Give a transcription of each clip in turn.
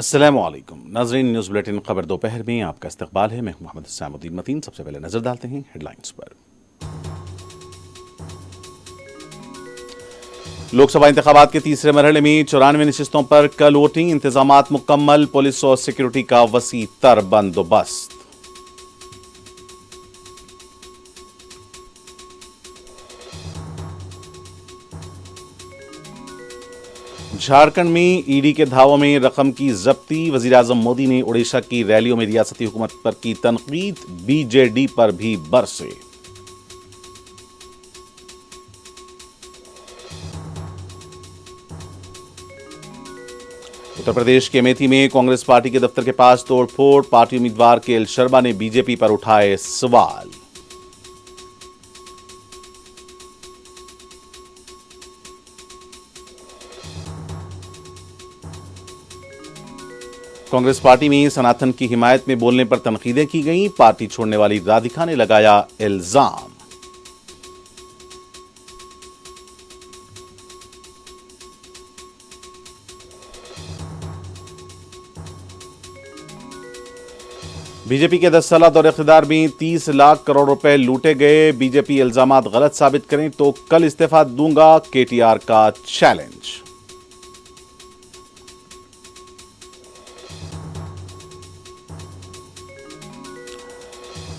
अस्सलामुअलैकुम नाज़रीन, news bulletin खबर दोपहर में आपका इस्तकबाल है। मैं मोहम्मद सामुद्दीन मतीन। सबसे पहले नजर डालते हैं हेडलाइंस पर। लोकसभा इंतखाबात के तीसरे मरहले में 94 नशिस्तों पर कल वोटिंग। इंतजामात मुकम्मल, पुलिस और सिक्योरिटी का वसी तर बंदोबस्त। झारखंड में ईडी के धावों में रकम की जब्ती। वजीर-ए-आजम मोदी ने ओडिशा की रैलियों में रियासती हुकूमत पर की तनकीद। बीजेडी पर भी बरसे। उत्तर प्रदेश के अमेठी में कांग्रेस पार्टी के दफ्तर के पास तोड़फोड़। पार्टी उम्मीदवार के शर्मा ने बीजेपी पर उठाए सवाल। कांग्रेस पार्टी में सनातन की हिमायत में बोलने पर तनकीदें की गईं। पार्टी छोड़ने वाली राधिका ने लगाया इल्जाम। बीजेपी के 10 साल दौर इख्तिदार में 30 लाख करोड़ रुपए लूटे गए। बीजेपी इल्जामात गलत साबित करें तो कल इस्तीफा दूंगा, केटीआर का चैलेंज।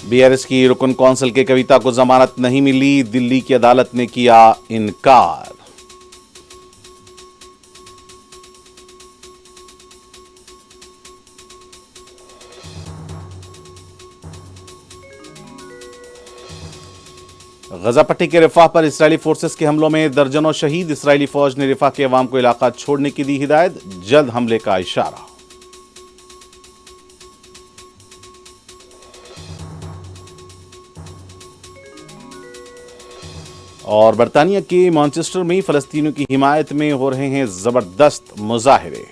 बीआरएस की रुकन कौंसिल के कविता को जमानत नहीं मिली। दिल्ली की अदालत ने किया इनकार। गजा पट्टी के रिफाह पर इस्राएली फोर्सेस के हमलों में दर्जनों शहीद। इस्राएली फौज ने रिफाह के अवाम को इलाका छोड़ने की दी हिदायत। जल्द हमले का इशारा। और बरतानिया के मैनचेस्टर में फलस्तीनियों की हिमायत में हो रहे हैं जबरदस्त मुजाहिरे।